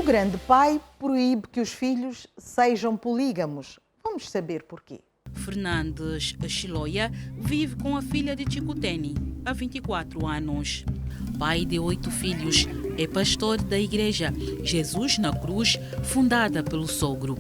grande pai proíbe que os filhos sejam polígamos. Vamos saber porquê. Fernandes Chiloia vive com a filha de Chicuteni, há 24 anos. Pai de 8 filhos, é pastor da igreja Jesus na Cruz, fundada pelo sogro.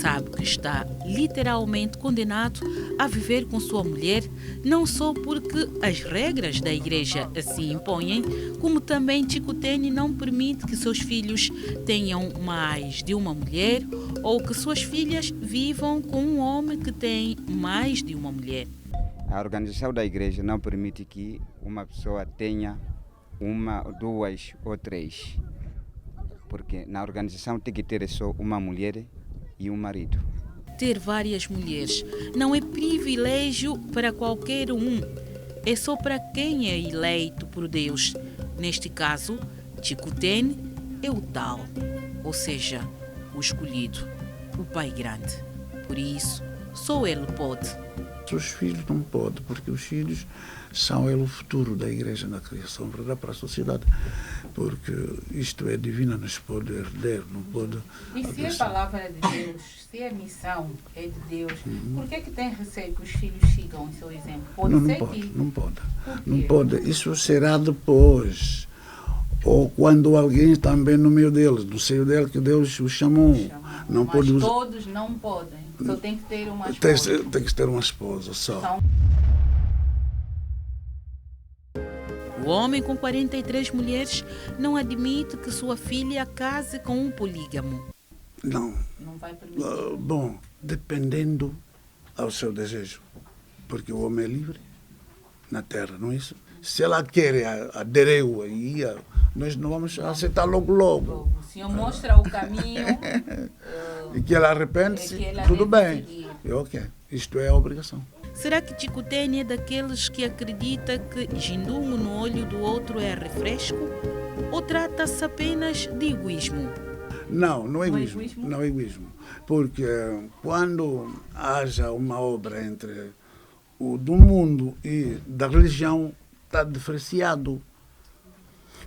Sabe que está literalmente condenado a viver com sua mulher, não só porque as regras da igreja assim impõem, como também Chicuteni não permite que seus filhos tenham mais de uma mulher ou que suas filhas vivam com um homem que tem mais de uma mulher. A organização da igreja não permite que uma pessoa tenha uma, duas ou três, porque na organização tem que ter só uma mulher e um marido. Ter várias mulheres não é privilégio para qualquer um, é só para quem é eleito por Deus. Neste caso, Chicuteni é o tal, ou seja, o escolhido, o pai grande. Por isso, só ele pode. Os filhos não podem, porque os filhos são o futuro da igreja na criação, verdade, para a sociedade. Porque isto é divino, não se pode herder, não pode... E se a palavra de Deus, se a missão é de Deus, por que tem receio que os filhos sigam o seu exemplo? Não pode. Isso será depois. Ou quando alguém também no meio deles, no seio dele, que Deus os chamou. Não mas pode usar. Todos não podem. Só tem que ter uma esposa. Tem que ter uma esposa só. O homem com 43 mulheres não admite que sua filha case com um polígamo. Não. Não vai permitir. Bom, dependendo ao seu desejo. Porque o homem é livre na terra, não é isso? Se ela quer aderir aí, nós não vamos aceitar logo. O Senhor mostra o caminho. E que ela arrepende-se, tudo bem. Ok, isto é a obrigação. Será que Chicuteni é daqueles que acredita que gindungo no olho do outro é refresco? Ou trata-se apenas de egoísmo? Não é egoísmo. Não é egoísmo. Porque quando haja uma obra entre o do mundo e da religião, está diferenciado.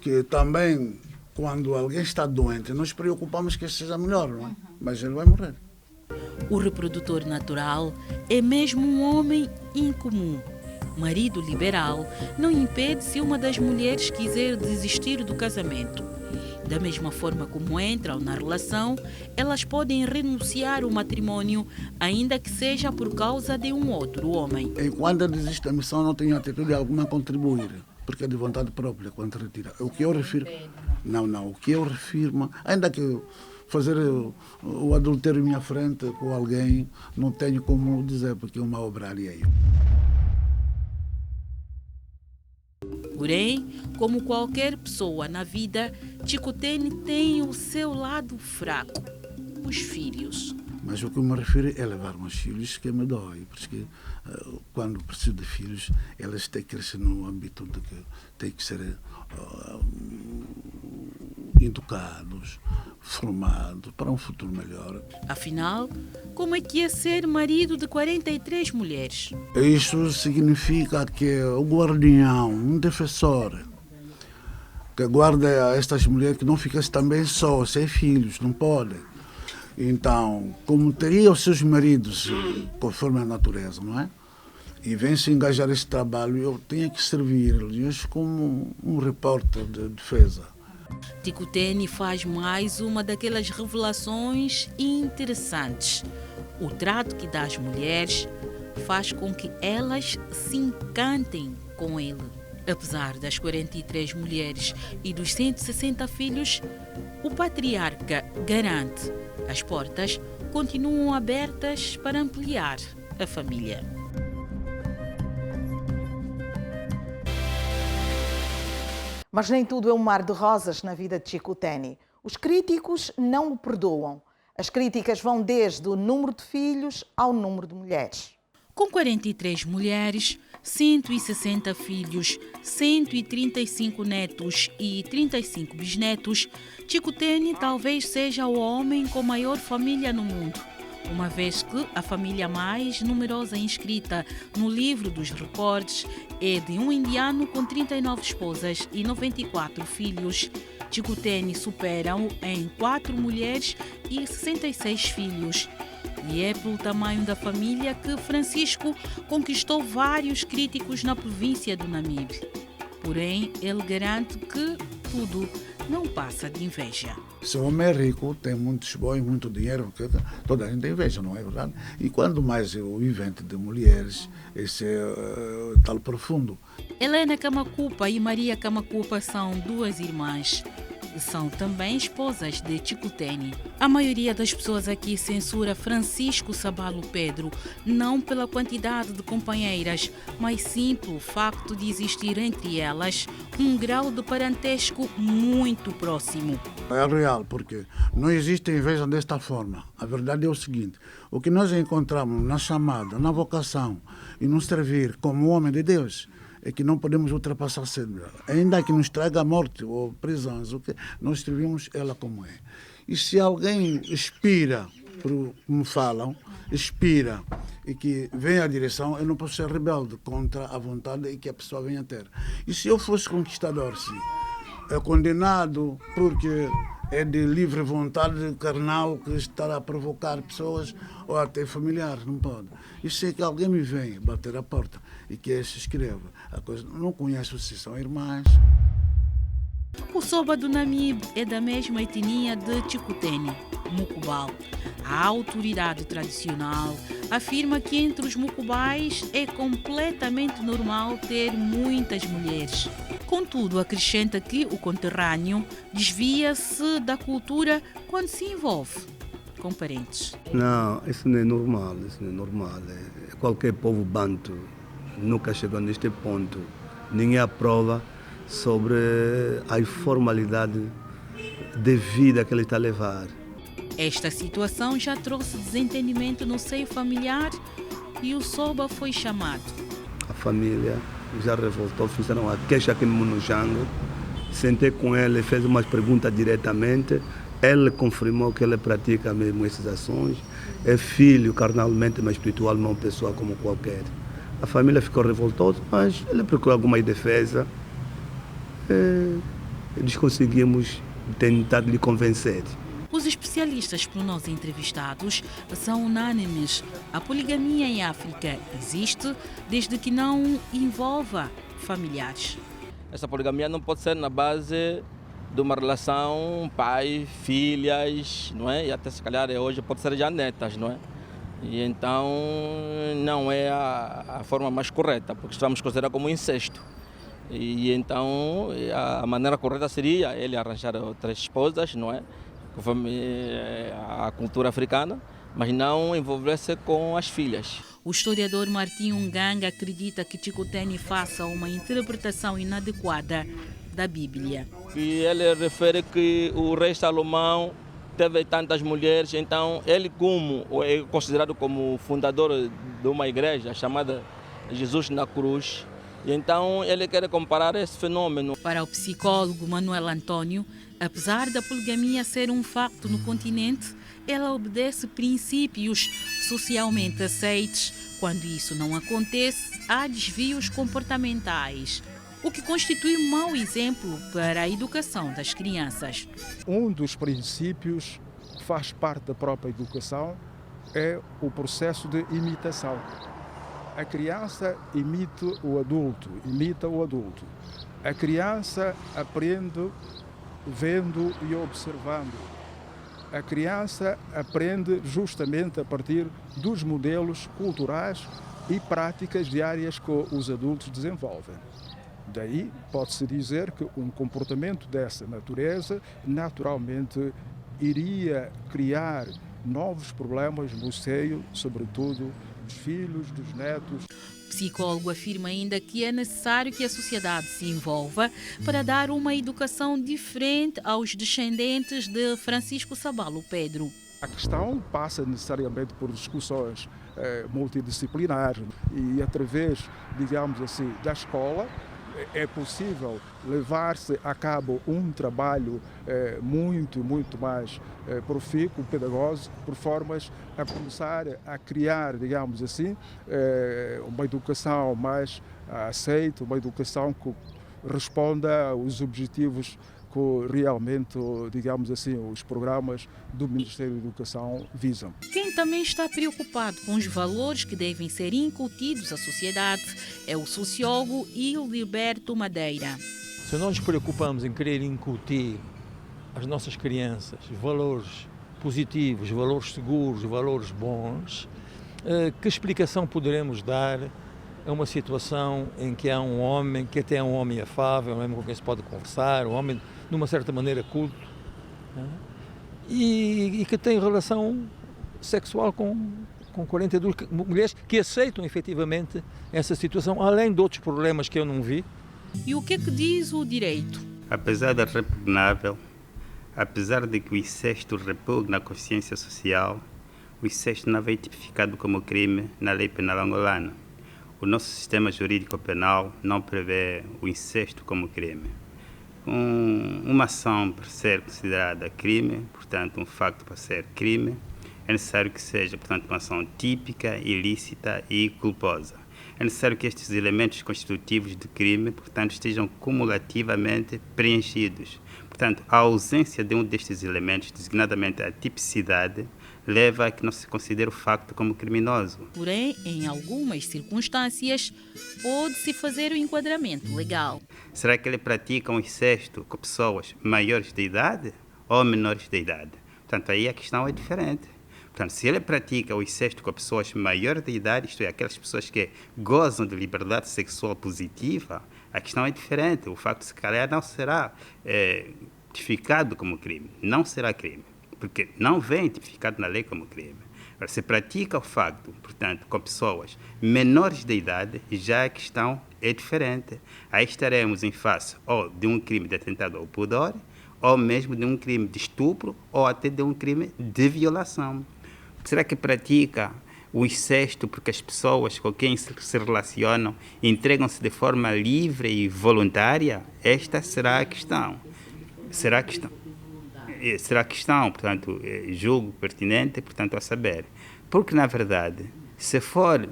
Que também, quando alguém está doente, nós preocupamos que seja melhor, não é? Mas ele vai morrer. O reprodutor natural é mesmo um homem incomum. Marido liberal não impede se uma das mulheres quiser desistir do casamento. Da mesma forma como entram na relação, elas podem renunciar ao matrimônio, ainda que seja por causa de um outro homem. E quando desiste da missão, não tem atitude alguma a contribuir, porque é de vontade própria quando retira. O que eu refiro... Não. O que eu refiro, ainda que fazer o adultério em minha frente com alguém, não tenho como dizer, porque é uma obra alheia. Porém, como qualquer pessoa na vida, Chicuteni tem o seu lado fraco, os filhos. Mas o que eu me refiro é levar meus filhos que me dói, porque quando preciso de filhos, elas têm que crescer no âmbito de que têm que ser educados, formados para um futuro melhor. Afinal, como é que é ser marido de 43 mulheres? Isso significa que é o guardião, um defensor, que guarda estas mulheres que não ficassem também só, sem filhos, não pode. Então, como teria os seus maridos, conforme a natureza, não é? E vem-se engajar esse trabalho, eu tenho que servir-lhes como um repórter de defesa. Chicuteni faz mais uma daquelas revelações interessantes. O trato que dá às mulheres faz com que elas se encantem com ele. Apesar das 43 mulheres e dos 160 filhos, o patriarca garante as portas continuam abertas para ampliar a família. Mas nem tudo é um mar de rosas na vida de Chicuteni. Os críticos não o perdoam. As críticas vão desde o número de filhos ao número de mulheres. Com 43 mulheres, 160 filhos, 135 netos e 35 bisnetos, Chicuteni talvez seja o homem com maior família no mundo, uma vez que a família mais numerosa inscrita no livro dos recordes é de um indiano com 39 esposas e 94 filhos. Chicuteni superam em 4 mulheres e 66 filhos. E é pelo tamanho da família que Francisco conquistou vários críticos na província do Namibe. Porém, ele garante que tudo não passa de inveja. Se o homem é rico, tem muitos bons, muito dinheiro, porque toda a gente tem inveja, não é verdade? E quando mais o evento de mulheres, esse é tal profundo. Helena Camacupa e Maria Camacupa são 2 irmãs. São também esposas de Chicuteni. A maioria das pessoas aqui censura Francisco Sabalo Pedro, não pela quantidade de companheiras, mas sim pelo facto de existir entre elas um grau de parentesco muito próximo. É real, porque não existe inveja desta forma. A verdade é o seguinte, o que nós encontramos na chamada, na vocação e no servir como homem de Deus, é que não podemos ultrapassar sempre. Ainda que nos traga a morte ou prisões, nós servimos ela como é. E se alguém expira, como falam, expira e que vem à direção, eu não posso ser rebelde contra a vontade que a pessoa venha ter. E se eu fosse conquistador, sim, é condenado porque é de livre vontade carnal que estará a provocar pessoas ou até familiares, não pode. E se que alguém me vem bater a porta e que se inscreva, a coisa não conheço se são irmãs. O Soba do Namibe é da mesma etnia de Chicuteni, Mucubal. A autoridade tradicional afirma que entre os mucubais é completamente normal ter muitas mulheres. Contudo, acrescenta que o conterrâneo desvia-se da cultura quando se envolve com parentes. Não, isso não é normal, Qualquer povo banto nunca chegou neste ponto. Ninguém aprova sobre a informalidade de vida que ele está a levar. Esta situação já trouxe desentendimento no seio familiar e o Soba foi chamado. A família já revoltou, fizeram a queixa aqui no Munujango. Sentei com ele, fez umas perguntas diretamente. Ele confirmou que ele pratica mesmo essas ações. É filho carnalmente, mas espiritualmente uma pessoa como qualquer. A família ficou revoltosa, mas ele procurou alguma defesa. Eles conseguimos tentar lhe convencer. Os especialistas por nós entrevistados são unânimes. A poligamia em África existe desde que não envolva familiares. Essa poligamia não pode ser na base de uma relação pai, filhas, não é? E até se calhar hoje pode ser já netas, não é? E então não é a forma mais correta, porque estamos considerando como incesto. E então a maneira correta seria ele arranjar outras esposas, não é? Conforme a cultura africana, mas não envolver-se com as filhas. O historiador Martim Unganga acredita que Chicuteni faça uma interpretação inadequada da Bíblia. E ele refere que o rei Salomão teve tantas mulheres, então ele como é considerado como fundador de uma igreja chamada Jesus na Cruz. E então ele quer comparar esse fenômeno. Para o psicólogo Manuel Antônio, apesar da poligamia ser um facto no continente, ela obedece princípios socialmente aceitos. Quando isso não acontece, há desvios comportamentais, o que constitui um mau exemplo para a educação das crianças. Um dos princípios que faz parte da própria educação é o processo de imitação. A criança imita o adulto. A criança aprende vendo e observando. A criança aprende justamente a partir dos modelos culturais e práticas diárias que os adultos desenvolvem. Daí pode-se dizer que um comportamento dessa natureza naturalmente iria criar novos problemas no seio, sobretudo, dos filhos, dos netos. O psicólogo afirma ainda que é necessário que a sociedade se envolva para dar uma educação diferente aos descendentes de Francisco Sabalo Pedro. A questão passa necessariamente por discussões multidisciplinares e através, digamos assim, da escola é possível levar-se a cabo um trabalho muito mais profícuo, pedagógico, por formas a começar a criar, digamos assim, uma educação mais aceita, uma educação que responda aos objetivos que realmente, digamos assim, os programas do Ministério da Educação visam. Quem também está preocupado com os valores que devem ser incutidos à sociedade é o sociólogo Hilberto Madeira. Se nós nos preocupamos em querer incutir às nossas crianças valores positivos, valores seguros, valores bons, que explicação poderemos dar a uma situação em que há um homem, que até é um homem afável, um homem com quem se pode conversar, um homem de uma certa maneira culto, e que tem relação sexual com 42 mulheres que aceitam efetivamente essa situação, além de outros problemas que eu não vi. E o que é que diz o direito? Apesar de repugnável, apesar de que o incesto repugna a consciência social, o incesto não é tipificado como crime na lei penal angolana. O nosso sistema jurídico penal não prevê o incesto como crime. Uma ação para ser considerada crime, portanto, um facto para ser crime, é necessário que seja, portanto, uma ação típica, ilícita e culposa. É necessário que estes elementos constitutivos de crime, portanto, estejam cumulativamente preenchidos. Portanto, a ausência de um destes elementos, designadamente a tipicidade, leva a que não se considere o facto como criminoso. Porém, em algumas circunstâncias, pode-se fazer o enquadramento legal. Será que ele pratica um incesto com pessoas maiores de idade ou menores de idade? Portanto, aí a questão é diferente. Portanto, se ele pratica o incesto com pessoas maiores de idade, isto é, aquelas pessoas que gozam de liberdade sexual positiva, a questão é diferente. O facto, se calhar, não será tipificado como crime. Não será crime, porque não vem tipificado na lei como crime. Agora, se pratica o facto, portanto, com pessoas menores de idade, já a questão é diferente. Aí estaremos em face ou de um crime de atentado ao pudor, ou mesmo de um crime de estupro, ou até de um crime de violação. Será que pratica o incesto porque as pessoas com quem se relacionam entregam-se de forma livre e voluntária? Esta será a questão. Será a questão, portanto, julgo pertinente, portanto, a saber. Porque, na verdade, se for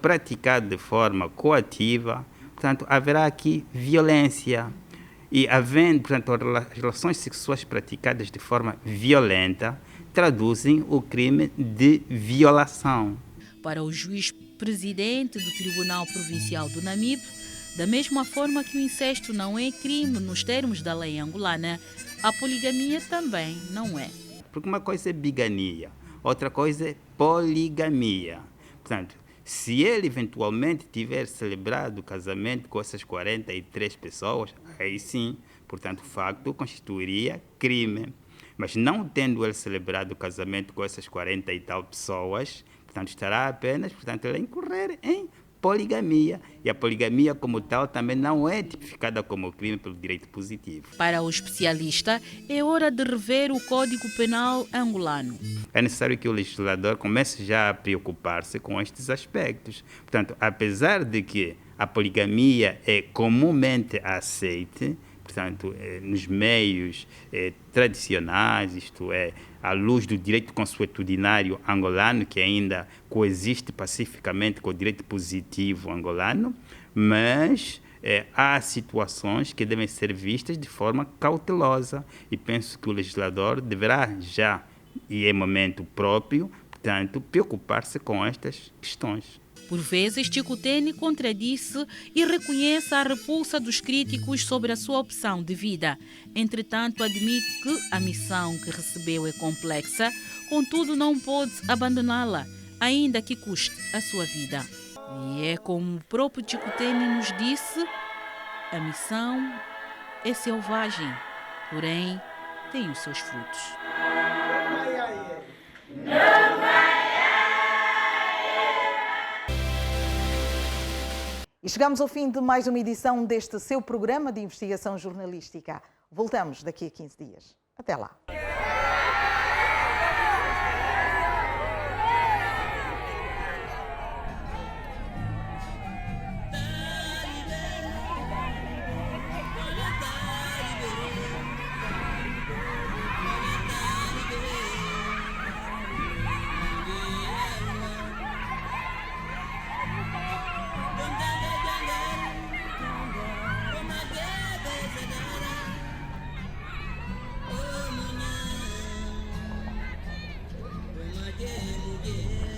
praticado de forma coativa, portanto, haverá aqui violência. E havendo, portanto, relações sexuais praticadas de forma violenta, traduzem o crime de violação. Para o juiz presidente do Tribunal Provincial do Namibe, da mesma forma que o incesto não é crime nos termos da lei angolana, a poligamia também não é. Porque uma coisa é bigania, outra coisa é poligamia. Portanto, se ele eventualmente tiver celebrado o casamento com essas 43 pessoas, aí sim, portanto, o facto constituiria crime. Mas não tendo ele celebrado o casamento com essas 40 e tal pessoas, portanto, estará apenas, portanto, ele a incorrer em poligamia. E a poligamia como tal também não é tipificada como crime pelo direito positivo. Para o especialista, é hora de rever o Código Penal angolano. É necessário que o legislador comece já a preocupar-se com estes aspectos. Portanto, apesar de que a poligamia é comumente aceite, portanto, nos meios tradicionais, isto é, à luz do direito consuetudinário angolano, que ainda coexiste pacificamente com o direito positivo angolano, mas há situações que devem ser vistas de forma cautelosa e penso que o legislador deverá já, e é momento próprio, portanto, preocupar-se com estas questões. Por vezes, Chikuteni contradisse e reconhece a repulsa dos críticos sobre a sua opção de vida. Entretanto, admite que a missão que recebeu é complexa, contudo não pôde abandoná-la, ainda que custe a sua vida. E é como o próprio Chikuteni nos disse, a missão é selvagem, porém tem os seus frutos. E chegamos ao fim de mais uma edição deste seu programa de investigação jornalística. Voltamos daqui a 15 dias. Até lá. yeah.